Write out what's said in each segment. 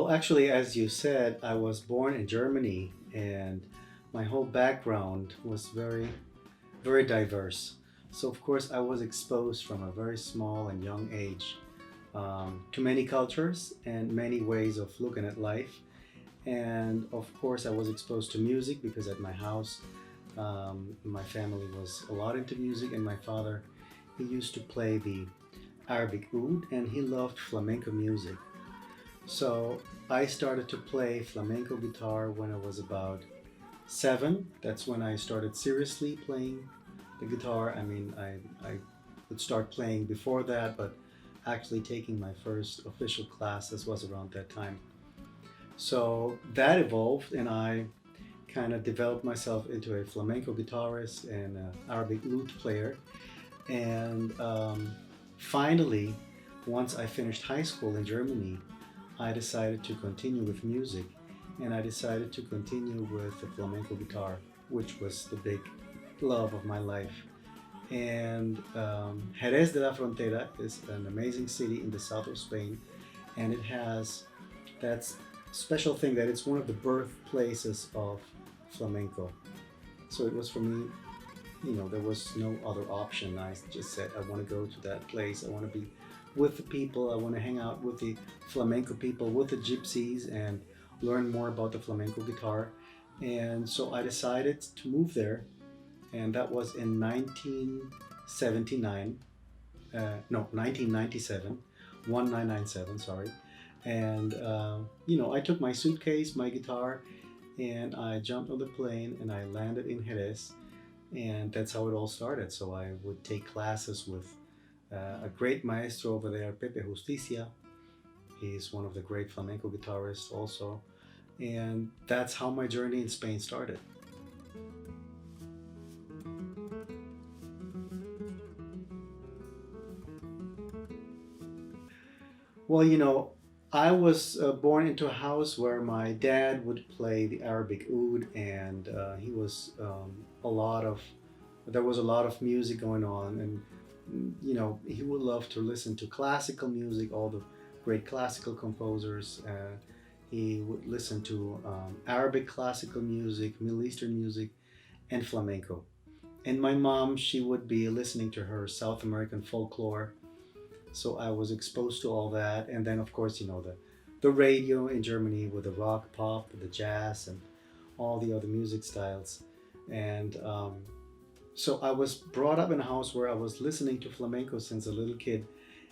Well, actually, as you said, I was born in Germany, and my whole background was very diverse. So, of course, I was exposed from a very small and young age to many cultures and many ways of looking at life. And of course, I was exposed to music because at my house, my family was a lot into music, and my father, he used to play the Arabic oud, and he loved flamenco music. So I started to play flamenco guitar when I was about 7. That's when I started seriously playing the guitar. I mean, I would start playing before that, but actually taking my first official classes was around that time. So that evolved, and I kind of developed myself into a flamenco guitarist and an Arabic oud player. And finally, once I finished high school in Germany, I decided to continue with music, and I decided to continue with the flamenco guitar, which was the big love of my life. And Jerez de la Frontera is an amazing city in the south of Spain, and it has that special thing that it's one of the birthplaces of flamenco. So it was for me, there was no other option. I just said, I want to go to that place. I want to be with the people. I want to hang out with the flamenco people, with the gypsies, and learn more about the flamenco guitar. And so I decided to move there, and that was in 1979. No, 1997, 1997, sorry. And, I took my suitcase, my guitar, and I jumped on the plane and I landed in Jerez, and that's how it all started. So I would take classes with a great maestro over there, Pepe Justicia. He's one of the great flamenco guitarists also, and that's how my journey in Spain started. Well, I was born into a house where my dad would play the Arabic oud, and he was a lot of there was a lot of music going on, and he would love to listen to classical music, all the great classical composers. He would listen to Arabic classical music, Middle Eastern music, and flamenco. And my mom, she would be listening to her South American folklore, so I was exposed to all that. And then of course, the radio in Germany with the rock, pop, the jazz, and all the other music styles. And so I was brought up in a house where I was listening to flamenco since a little kid,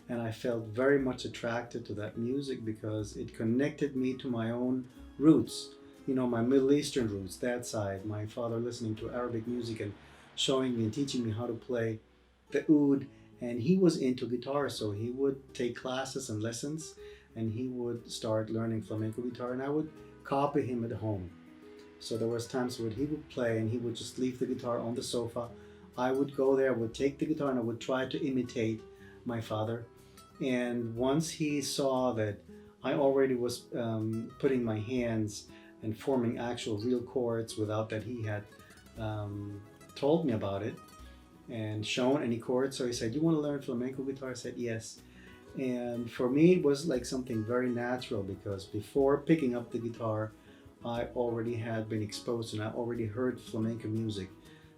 and I felt very much attracted to that music because it connected me to my own roots, my Middle Eastern roots, that side. My father listening to Arabic music and showing me and teaching me how to play the oud, and he was into guitar, so he would take classes and lessons, and he would start learning flamenco guitar, and I would copy him at home. So there was times when he would play and he would just leave the guitar on the sofa. I would go there, would take the guitar, and I would try to imitate my father. And once he saw that I already was putting my hands and forming actual real chords without that he had told me about it and shown any chords, so he said, "You want to learn flamenco guitar?" I said, "Yes." And for me, it was like something very natural because before picking up the guitar, I already had been exposed and I already heard flamenco music.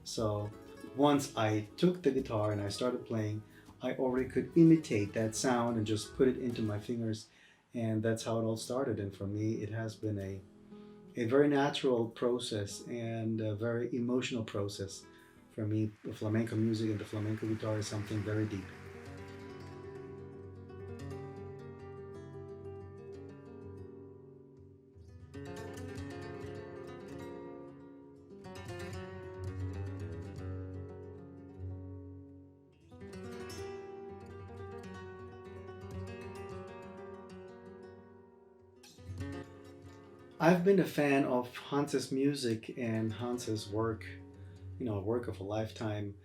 So once I took the guitar and I started playing, I already could imitate that sound and just put it into my fingers. And that's how it all started. And for me, it has been a very natural process and a very emotional process. For me, the flamenco music and the flamenco guitar is something very deep. I've been a fan of Hans's music and Hans's work, work of a lifetime.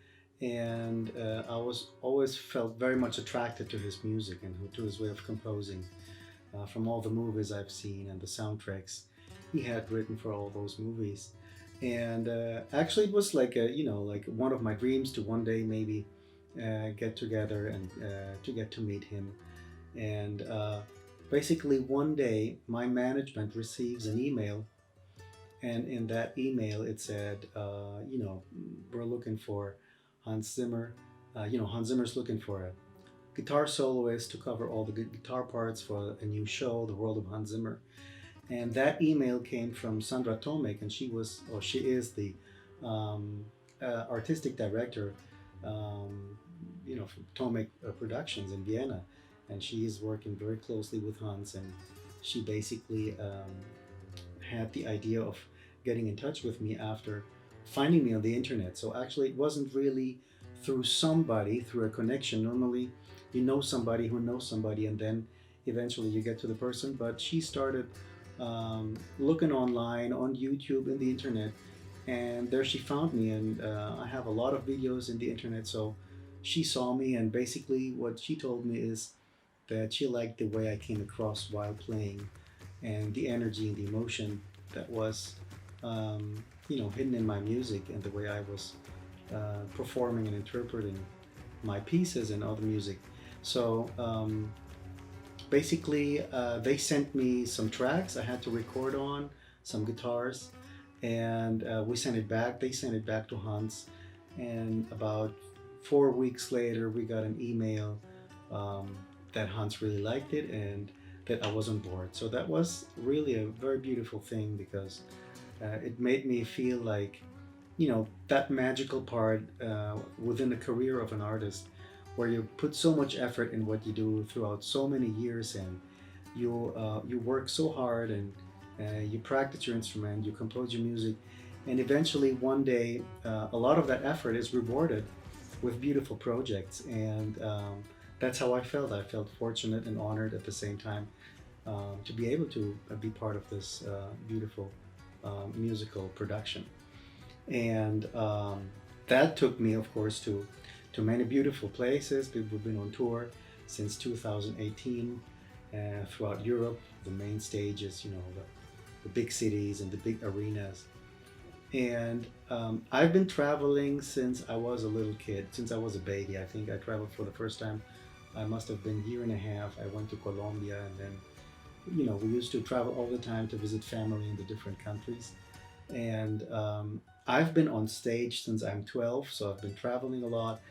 And I was always felt very much attracted to his music and to his way of composing. From all the movies I've seen and the soundtracks he had written for all those movies. And actually, it was like like one of my dreams to one day maybe get together and to get to meet him. And Basically, one day my management receives an email, and in that email it said, we're looking for Hans Zimmer. Hans Zimmer's looking for a guitar soloist to cover all the guitar parts for a new show, The World of Hans Zimmer. And that email came from Sandra Tomek, and she is the um, artistic director, from Tomek Productions in Vienna, and she is working very closely with Hans. And she basically had the idea of getting in touch with me after finding me on the internet. So actually, it wasn't really through a connection. Normally, you know somebody who knows somebody, and then eventually you get to the person. But she started looking online on YouTube in the internet, and there she found me. And I have a lot of videos in the internet, so she saw me, and basically what she told me is that she liked the way I came across while playing, and the energy and the emotion that was hidden in my music, and the way I was performing and interpreting my pieces and other music. So basically, they sent me some tracks I had to record on, some guitars, and we sent it back. They sent it back to Hans, and about 4 weeks later, we got an email um, that Hans really liked it and that I was on board. So that was really a very beautiful thing, because it made me feel like, that magical part within the career of an artist, where you put so much effort in what you do throughout so many years, and you work so hard, and you practice your instrument, you compose your music, and eventually one day a lot of that effort is rewarded with beautiful projects. And that's how I felt. I felt fortunate and honored at the same time to be able to be part of this beautiful musical production. And that took me, of course, to many beautiful places. We've been on tour since 2018 throughout Europe. The main stages, the big cities and the big arenas. And I've been traveling since I was a little kid, since I was a baby. I think I traveled for the first time. I must have been a year and a half. I went to Colombia, and then, we used to travel all the time to visit family in the different countries. And I've been on stage since I'm 12, so I've been traveling a lot.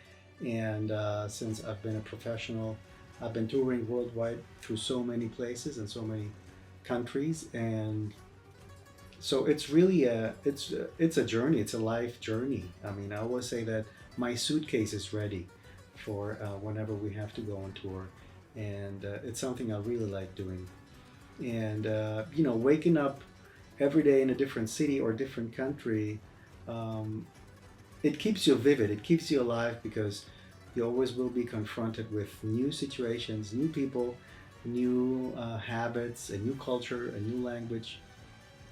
And since I've been a professional, I've been touring worldwide through so many places and so many countries. And so it's really it's a journey. It's a life journey. I mean, I always say that my suitcase is ready for whenever we have to go on tour, and it's something I really like doing. And waking up every day in a different city or different country, um, it keeps you vivid. It keeps you alive, because you always will be confronted with new situations, new people, new habits, a new culture, a new language,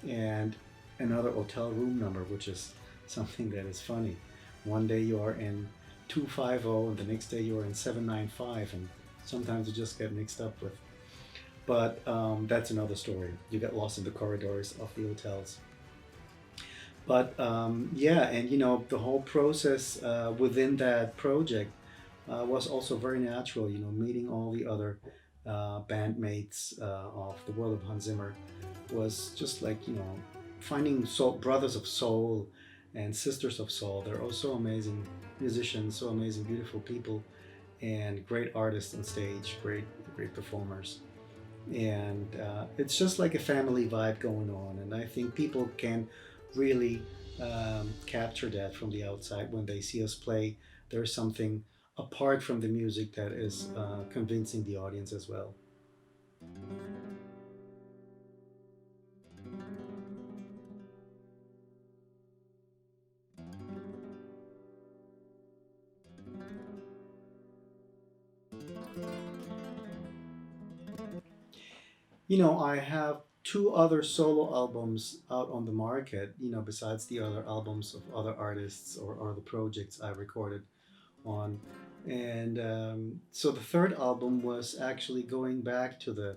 and another hotel room number, which is something that is funny. One day you are in 250, and the next day you are in 795, and sometimes you just get mixed up with. But that's another story. You get lost in the corridors of the hotels. But yeah, and the whole process within that project was also very natural. Meeting all the other bandmates of the world of Hans Zimmer was just like, finding brothers of soul and sisters of soul. They're also amazing musicians, so amazing, beautiful people, and great artists on stage, great performers. And it's just like a family vibe going on. And I think people can really capture that from the outside when they see us play. There's something apart from the music that is convincing the audience as well. I have two other solo albums out on the market, besides the other albums of other artists or the projects I recorded on. And so the third album was actually going back to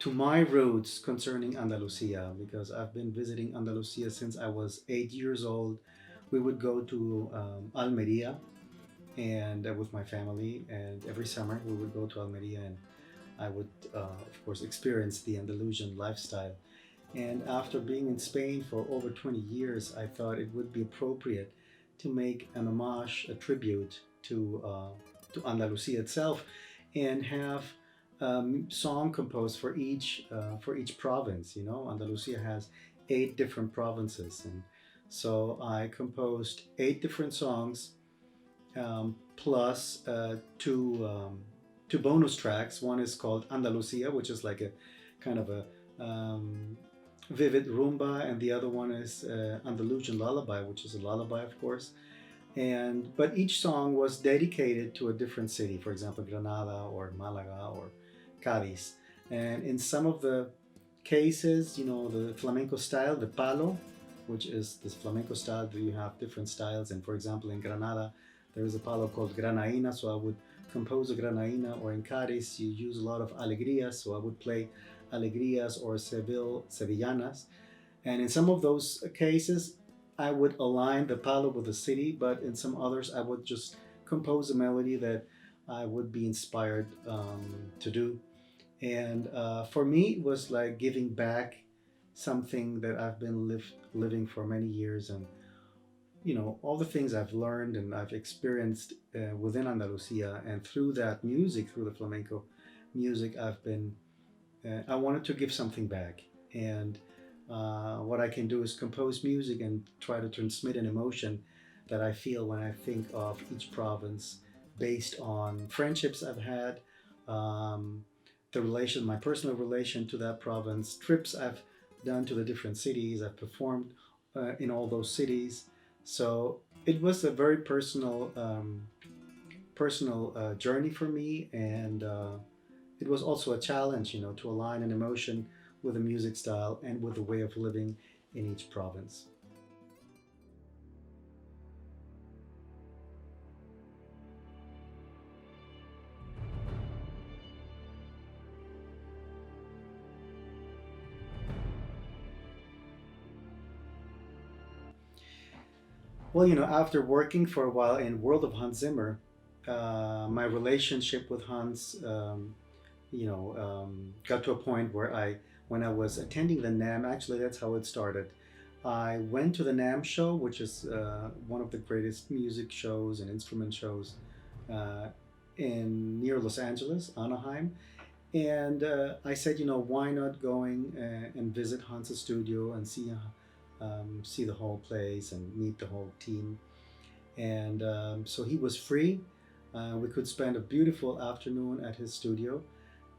my roots concerning Andalusia, because I've been visiting Andalusia since I was 8 years old. We would go to Almeria, and with my family, and every summer we would go to Almeria, and I would, of course, experience the Andalusian lifestyle. And after being in Spain for over 20 years, I thought it would be appropriate to make an homage, a tribute to Andalusia itself, and have song composed for each province. You know, Andalusia has 8 different provinces, and so I composed 8 different songs, plus two bonus tracks. One is called Andalusia, which is like a kind of a vivid rumba, and the other one is Andalusian lullaby, which is a lullaby, of course. And but each song was dedicated to a different city, for example, Granada or Malaga or Cadiz. And in some of the cases, you know, the flamenco style, the palo, which is this flamenco style that you have different styles. And for example, in Granada, there is a palo called granaína, so I would compose a granaína, or in Cadiz, you use a lot of alegrías, so I would play alegrías or sevillanas. And in some of those cases, I would align the palo with the city, but in some others, I would just compose a melody that I would be inspired to do. And for me, it was like giving back something that I've been living for many years, and you know, all the things I've learned and I've experienced within Andalusia, and through that music, through the flamenco music, I wanted to give something back. And what I can do is compose music and try to transmit an emotion that I feel when I think of each province, based on friendships I've had, my personal relation to that province, trips I've done to the different cities. I've performed in all those cities. So it was a very personal journey for me, and it was also a challenge, you know, to align an emotion with a music style and with a way of living in each province. Well, you know, after working for a while in World of Hans Zimmer, my relationship with Hans, got to a point where when I was attending the NAM, actually that's how it started. I went to the NAM show, which is one of the greatest music shows and instrument shows uh, in near Los Angeles, Anaheim. And I said, you know, why not going and visit Hans's studio and see the whole place and meet the whole team. And so he was free. We could spend a beautiful afternoon at his studio.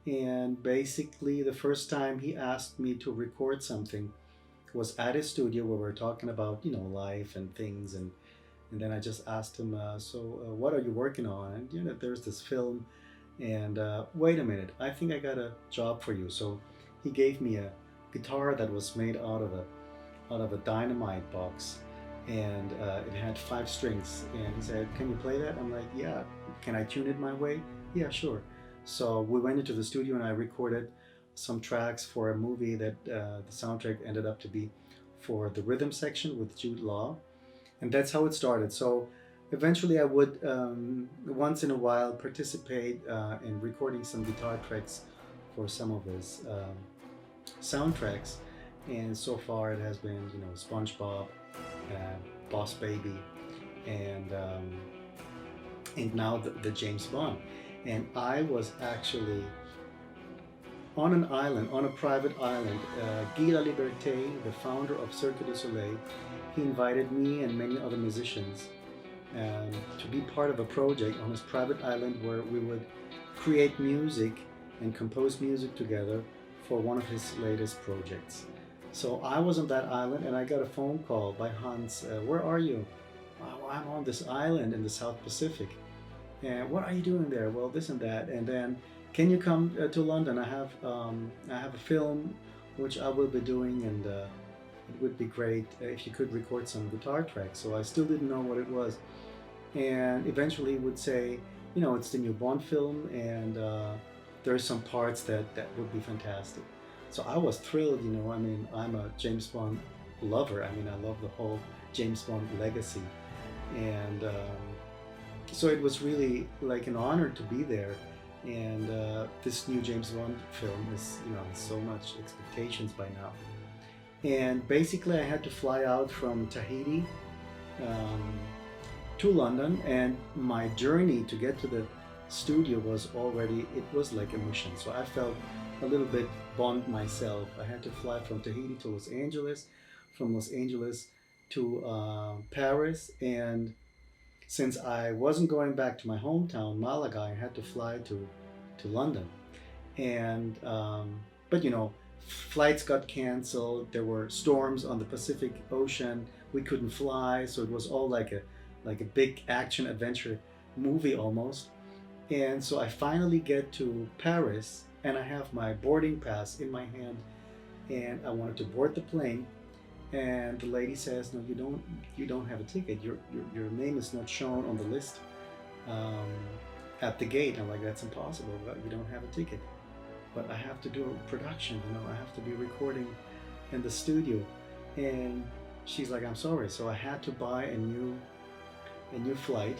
And basically, the first time he asked me to record something was at his studio, where we were talking about, you know, life and things. And then I just asked him, what are you working on? And, you know, there's this film. And wait a minute, I think I got a job for you. So he gave me a guitar that was made out of a dynamite box, and it had 5 strings. And he said, "Can you play that?" I'm like, "Yeah." "Can I tune it my way?" "Yeah, sure." So we went into the studio, and I recorded some tracks for a movie that the soundtrack ended up to be for the rhythm section with Jude Law, and that's how it started. So eventually, I would once in a while participate in recording some guitar tracks for some of his soundtracks. And so far it has been, you know, SpongeBob, Boss Baby, and now the James Bond. And I was actually on an island, on a private island. Guy Liberté, the founder of Cirque du Soleil, he invited me and many other musicians to be part of a project on his private island, where we would create music and compose music together for one of his latest projects. So I was on that island, and I got a phone call by Hans. "Where are you?" "Oh, I'm on this island in the South Pacific." "And what are you doing there?" "Well, this and that." And then, "Can you come to London? I have a film which I will be doing, and it would be great if you could record some guitar tracks." So I still didn't know what it was, and eventually would say, you know, it's the new Bond film, and there are some parts that would be fantastic. So I was thrilled, you know. I mean, I'm a James Bond lover. I mean, I love the whole James Bond legacy. And so it was really like an honor to be there. And this new James Bond film is, so much expectations by now. And basically, I had to fly out from Tahiti um, to London, and my journey to get to the studio was already, it was like a mission. So I felt a little bit Bond myself. I had to fly from Tahiti to Los Angeles, from Los Angeles to Paris, and since I wasn't going back to my hometown, Malaga, I had to fly to London. And but flights got canceled. There were storms on the Pacific Ocean. We couldn't fly, so it was all like a big action adventure movie almost. And so I finally get to Paris, and I have my boarding pass in my hand, and I wanted to board the plane. And the lady says, "No, you don't have a ticket. Your name is not shown on the list um, at the gate." I'm like, "That's impossible. You don't have a ticket." But I have to do a production, I have to be recording in the studio. And she's like, "I'm sorry." So I had to buy a new flight,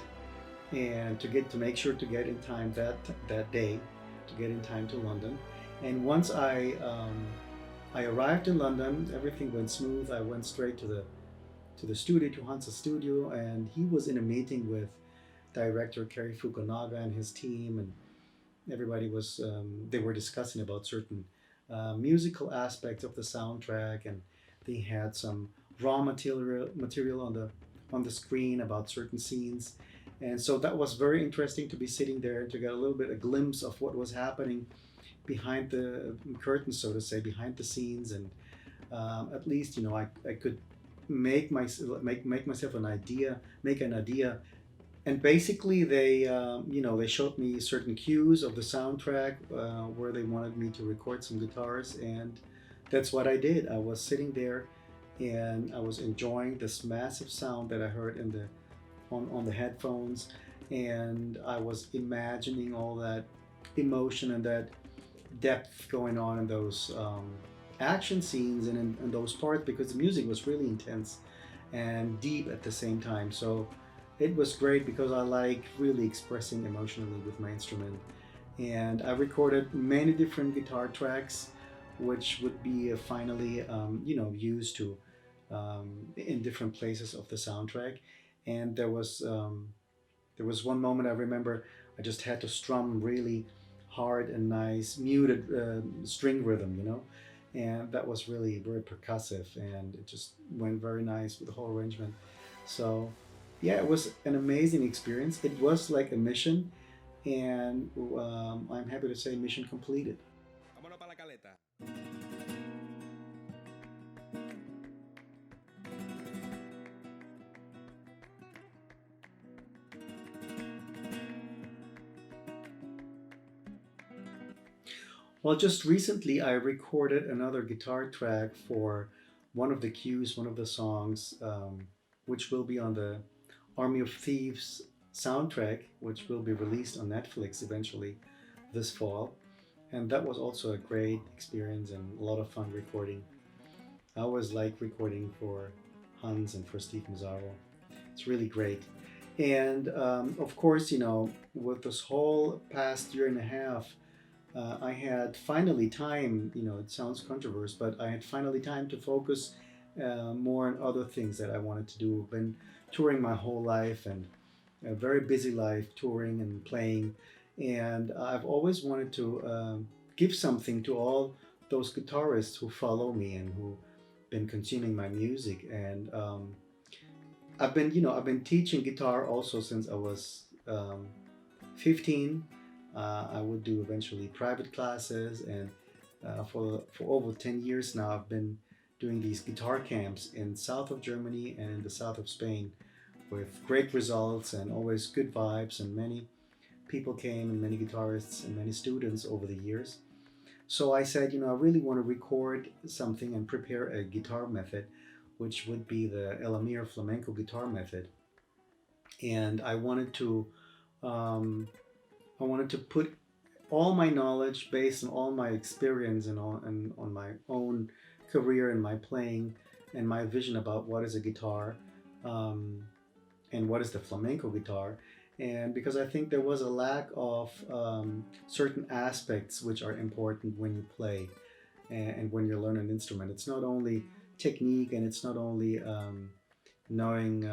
and to make sure to get in time that day, to get in time to London. And once I arrived in London, everything went smooth. I went straight to the studio, to Hans' studio, and he was in a meeting with director Cary Fukunaga and his team, and everybody was they were discussing about certain musical aspects of the soundtrack, and they had some raw material on the screen about certain scenes. And so that was very interesting to be sitting there and to get a little bit a glimpse of what was happening behind the curtain, so to say, behind the scenes. And at least I could make myself make an idea. And basically, they showed me certain cues of the soundtrack where they wanted me to record some guitars, and that's what I did. I was sitting there, and I was enjoying this massive sound that I heard on the headphones, and I was imagining all that emotion and that depth going on in those action scenes and in those parts, because the music was really intense and deep at the same time. So it was great because I like really expressing emotionally with my instrument. And I recorded many different guitar tracks, which would be finally, used in different places of the soundtrack. And there was one moment I remember I just had to strum really hard and nice muted string rhythm. And that was really very percussive, and it just went very nice with the whole arrangement. So yeah, it was an amazing experience. It was like a mission, and I'm happy to say mission completed. Vámonos para la caleta. Well, just recently I recorded another guitar track for one of the cues, one of the songs, which will be on the Army of Thieves soundtrack, which will be released on Netflix eventually this fall. And that was also a great experience and a lot of fun recording. I always like recording for Hans and for Steve Mazzaro. It's really great. And of course, with this whole past year and a half, I had finally time, it sounds controversial, but I had finally time to focus more on other things that I wanted to do. I've been touring my whole life, and a very busy life touring and playing. And I've always wanted to give something to all those guitarists who follow me and who been consuming my music. And I've been teaching guitar also since I was 15. I would do eventually private classes, and for over 10 years now, I've been doing these guitar camps in south of Germany and in the south of Spain, with great results and always good vibes, and many people came, and many guitarists and many students over the years. So I said, I really want to record something and prepare a guitar method, which would be the Amir flamenco guitar method. And I wanted to put all my knowledge based on all my experience and on my own career and my playing and my vision about what is a guitar, and what is the flamenco guitar, and because I think there was a lack of certain aspects which are important when you play and when you learn an instrument. It's not only technique, and it's not only knowing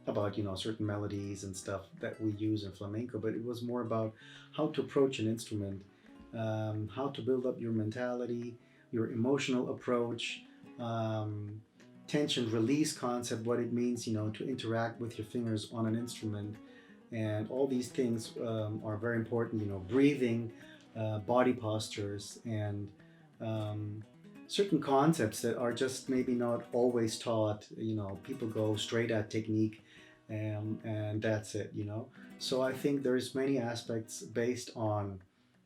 about certain melodies and stuff that we use in flamenco, but it was more about how to approach an instrument, how to build up your mentality, your emotional approach, um, tension release concept, what it means to interact with your fingers on an instrument, and all these things are very important. Breathing, body postures, and um, certain concepts that are just maybe not always taught. People go straight at technique, and that's it. So I think there's many aspects based on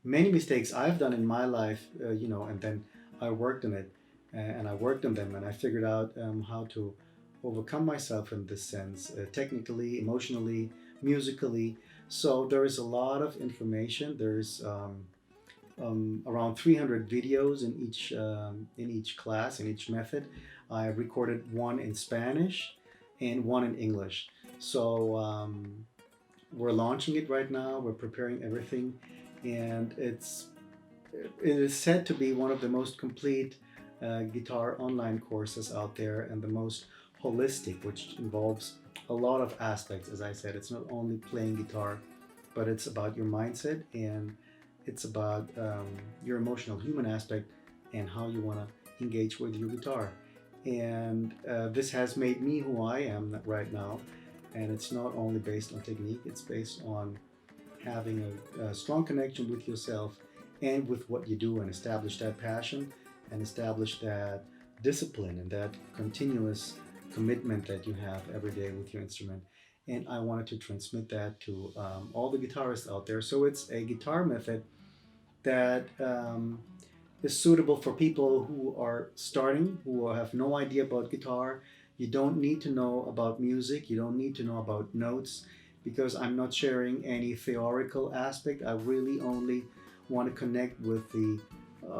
many mistakes I've done in my life, and then I worked on it, and I worked on them, and I figured out how to overcome myself in this sense, technically, emotionally, musically. So there is a lot of information. There's around 300 videos in each class, in each method. I recorded one in Spanish and one in English. So we're launching it right now. We're preparing everything, and it is said to be one of the most complete guitar online courses out there, and the most holistic, which involves a lot of aspects. As I said, it's not only playing guitar, but it's about your mindset, and it's about your emotional human aspect, and how you want to engage with your guitar. And this has made me who I am right now. And it's not only based on technique, it's based on having a strong connection with yourself and with what you do, and establish that passion and establish that discipline and that continuous commitment that you have every day with your instrument. And I wanted to transmit that to all the guitarists out there. So it's a guitar method that is suitable for people who are starting, who have no idea about guitar. You don't need to know about music, you don't need to know about notes, because I'm not sharing any theoretical aspect. I really only want to connect with the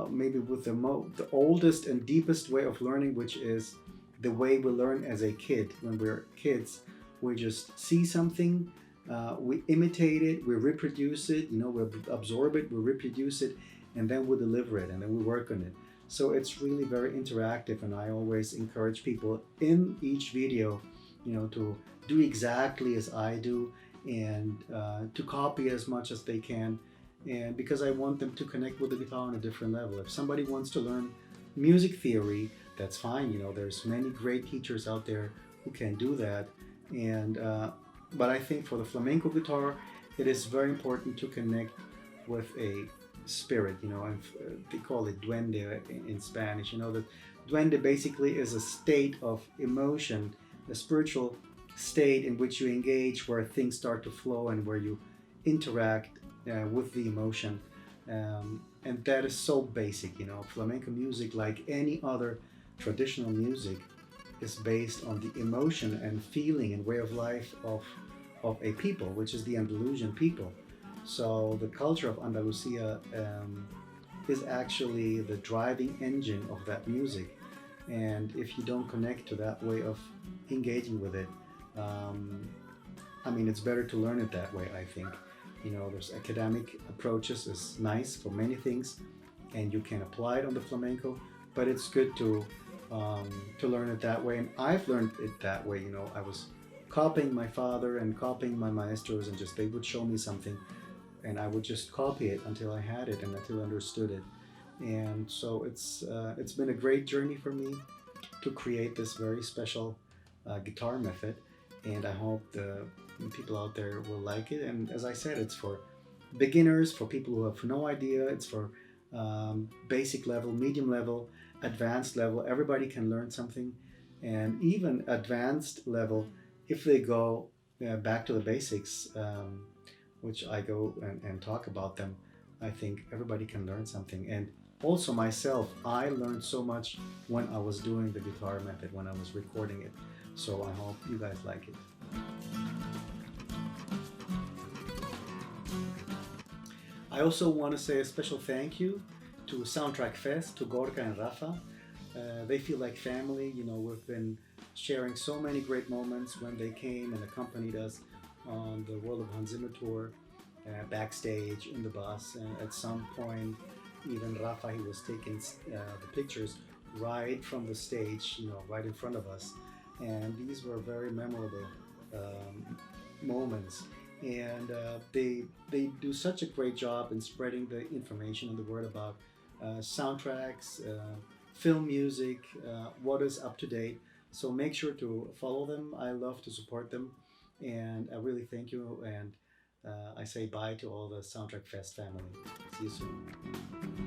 maybe with the oldest and deepest way of learning, which is the way we learn as a kid. When we're kids, we just see something, we imitate it, we reproduce it, we absorb it, we reproduce it, and then we deliver it, and then we work on it. So it's really very interactive, and I always encourage people in each video, to do exactly as I do, and to copy as much as they can, and because I want them to connect with the guitar on a different level. If somebody wants to learn music theory, that's fine. There's many great teachers out there who can do that, and but I think for the flamenco guitar, it is very important to connect with a spirit, and they call it duende in Spanish. That duende basically is a state of emotion, a spiritual state in which you engage, where things start to flow and where you interact with the emotion. And that is so basic. Flamenco music, like any other traditional music, is based on the emotion and feeling and way of life of a people, which is the Andalusian people. So the culture of Andalusia is actually the driving engine of that music. And if you don't connect to that way of engaging with it, it's better to learn it that way, I think. There's academic approaches is nice for many things, and you can apply it on the flamenco, but it's good to learn it that way. And I've learned it that way. I was copying my father and copying my maestros, and just they would show me something, and I would just copy it until I had it and until I understood it. And so it's been a great journey for me to create this very special guitar method, and I hope the people out there will like it. And as I said, it's for beginners, for people who have no idea. It's for basic level, medium level, advanced level. Everybody can learn something, and even advanced level, if they go back to the basics, which I go and talk about them, I think everybody can learn something. And also myself, I learned so much when I was doing the guitar method, when I was recording it. So I hope you guys like it. I also want to say a special thank you to Soundtrack Fest, to Gorka and Rafa. They feel like family. We've been sharing so many great moments when they came and accompanied us on the World of Hans Zimmer tour, backstage in the bus, and at some point, even Rafa, he was taking the pictures right from the stage, right in front of us, and these were very memorable um, moments. And they do such a great job in spreading the information and the word about soundtracks, film music, what is up to date. So make sure to follow them. I love to support them, and I really thank you. And I say bye to all the Soundtrack Fest family. See you soon.